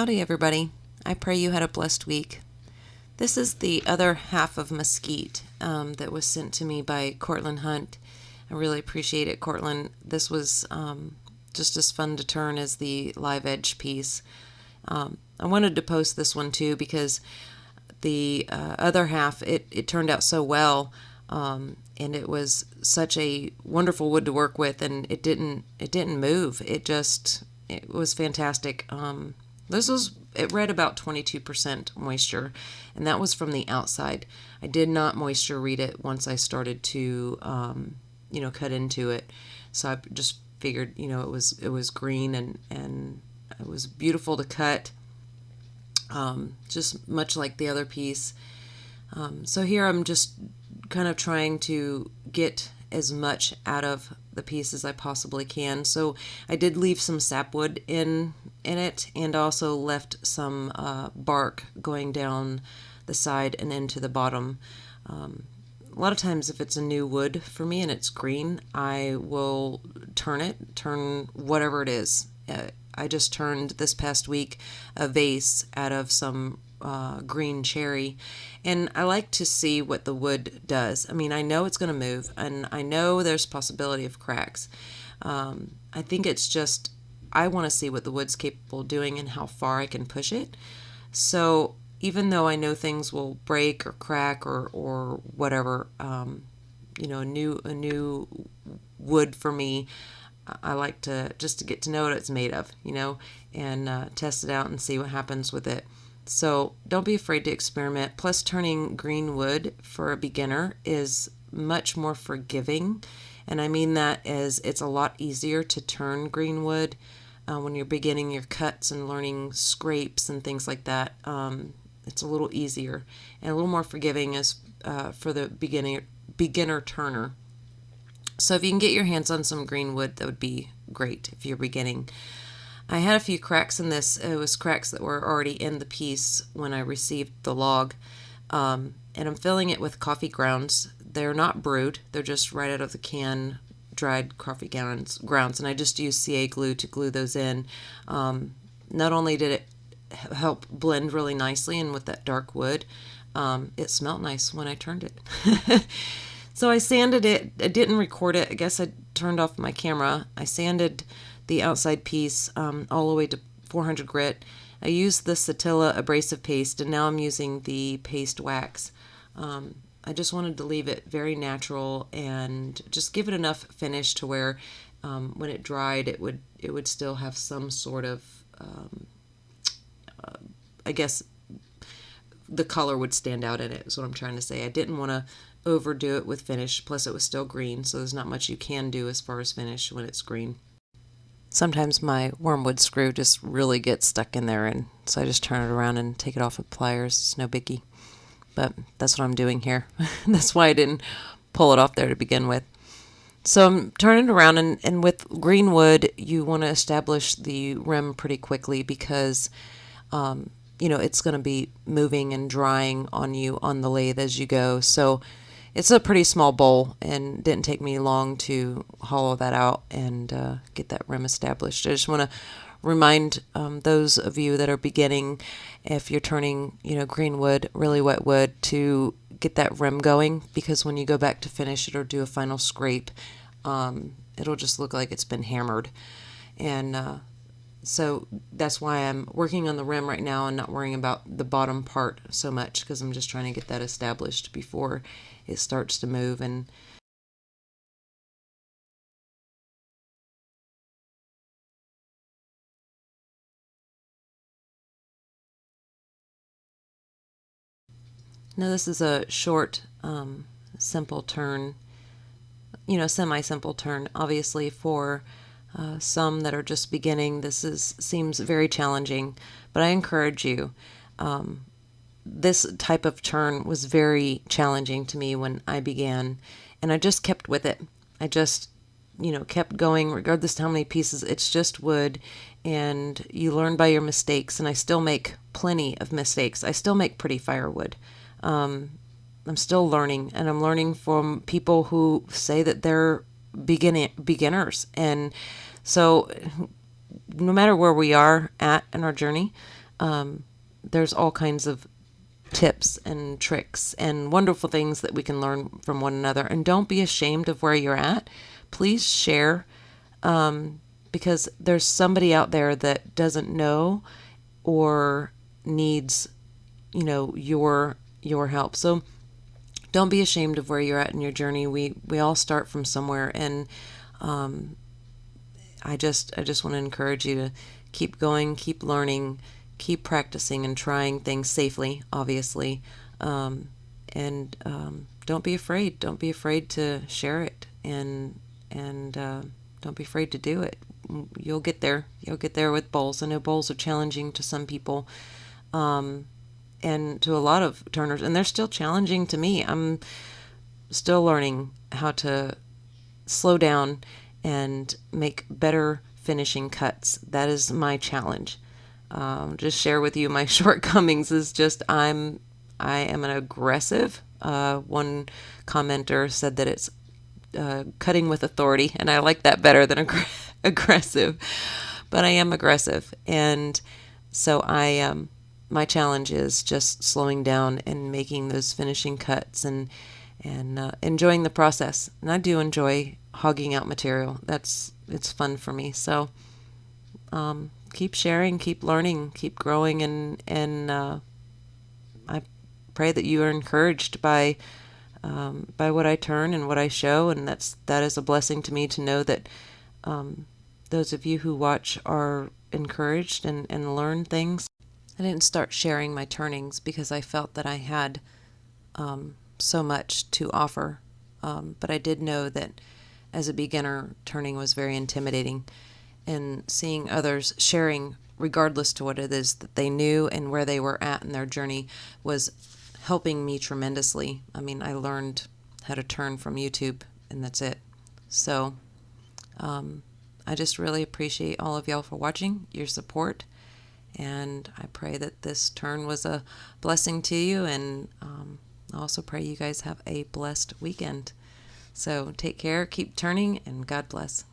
Howdy, everybody. I pray you had a blessed week. This is the other half of Mesquite that was sent to me by Cortland Hunt. I really appreciate it, Cortland. This was just as fun to turn as the live edge piece. I wanted to post this one too because the other half, it turned out so well, and it was such a wonderful wood to work with, and it didn't move. It was fantastic. It read about 22% moisture, and that was from the outside. I did not moisture read it once I started to, cut into it. So I just figured, it was green and it was beautiful to cut, just much like the other piece. So here I'm just kind of trying to get as much out of the piece as I possibly can. So I did leave some sapwood in it, and also left some bark going down the side and into the bottom. A lot of times if it's a new wood for me and it's green, I will turn whatever it is. I just turned this past week a vase out of some green cherry, and I like to see what the wood does. I mean, I know it's going to move, and I know there's possibility of cracks. I think it's just, I want to see what the wood's capable of doing and how far I can push it. So even though I know things will break or crack or whatever, a new wood for me, I like to just to get to know what it's made of, and test it out and see what happens with it. So don't be afraid to experiment. Plus, turning green wood for a beginner is much more forgiving. And I mean that as it's a lot easier to turn green wood when you're beginning your cuts and learning scrapes and things like that. It's a little easier and a little more forgiving as for the beginner turner. So if you can get your hands on some green wood, that would be great if you're beginning. I had a few cracks in this. It was cracks that were already in the piece when I received the log. And I'm filling it with coffee grounds. They're not brewed. They're just right out of the can, dried coffee grounds. And I just used CA glue to glue those in. Not only did it help blend really nicely and with that dark wood, it smelled nice when I turned it. So I sanded it. I didn't record it. I guess I turned off my camera. I sanded the outside piece all the way to 400 grit. I used the Satilla abrasive paste, and now I'm using the paste wax. I just wanted to leave it very natural and just give it enough finish to where when it dried, it would still have some sort of, I guess, the color would stand out in it, is what I'm trying to say. I didn't want to overdo it with finish, plus it was still green, so there's not much you can do as far as finish when it's green. Sometimes my wormwood screw just really gets stuck in there, and so I just turn it around and take it off with pliers. It's no biggie. But that's what I'm doing here. That's why I didn't pull it off there to begin with. So I'm turning it around, and with green wood, you want to establish the rim pretty quickly because, it's going to be moving and drying on you on the lathe as you go. So it's a pretty small bowl, and didn't take me long to hollow that out and get that rim established. I just want to remind those of you that are beginning, if you're turning, green wood, really wet wood, to get that rim going, because when you go back to finish it or do a final scrape, it'll just look like it's been hammered. And so that's why I'm working on the rim right now and not worrying about the bottom part so much, because I'm just trying to get that established before it starts to move. And now this is a short, simple turn, semi-simple turn. Obviously for some that are just beginning, seems very challenging, but I encourage you. This type of turn was very challenging to me when I began, and I just kept with it. I just, kept going regardless of how many pieces. It's just wood, and you learn by your mistakes, and I still make plenty of mistakes. I still make pretty firewood. I'm still learning, and I'm learning from people who say that they're beginners. And so no matter where we are at in our journey, there's all kinds of tips and tricks and wonderful things that we can learn from one another. And don't be ashamed of where you're at. Please share, because there's somebody out there that doesn't know or needs, your help. So don't be ashamed of where you're at in your journey. We all start from somewhere, and I just want to encourage you to keep going, keep learning, keep practicing and trying things safely, obviously. And don't be afraid. Don't be afraid to share it, and don't be afraid to do it. You'll get there. You'll get there with bowls. I know bowls are challenging to some people, and to a lot of turners, and they're still challenging to me. I'm still learning how to slow down and make better finishing cuts. That is my challenge. Just share with you my shortcomings is just I am an aggressive. One commenter said that it's cutting with authority, and I like that better than aggressive. But I am aggressive, and so my challenge is just slowing down and making those finishing cuts and enjoying the process. And I do enjoy hogging out material. It's fun for me. So keep sharing, keep learning, keep growing, and I pray that you are encouraged by what I turn and what I show, and that is a blessing to me to know that those of you who watch are encouraged and learn things. I didn't start sharing my turnings because I felt that I had so much to offer, but I did know that as a beginner, turning was very intimidating, and seeing others sharing, regardless to what it is that they knew and where they were at in their journey, was helping me tremendously. I mean, I learned how to turn from YouTube, and that's it. So I just really appreciate all of y'all for watching, your support, and I pray that this turn was a blessing to you, and I also pray you guys have a blessed weekend. So take care, keep turning, and God bless.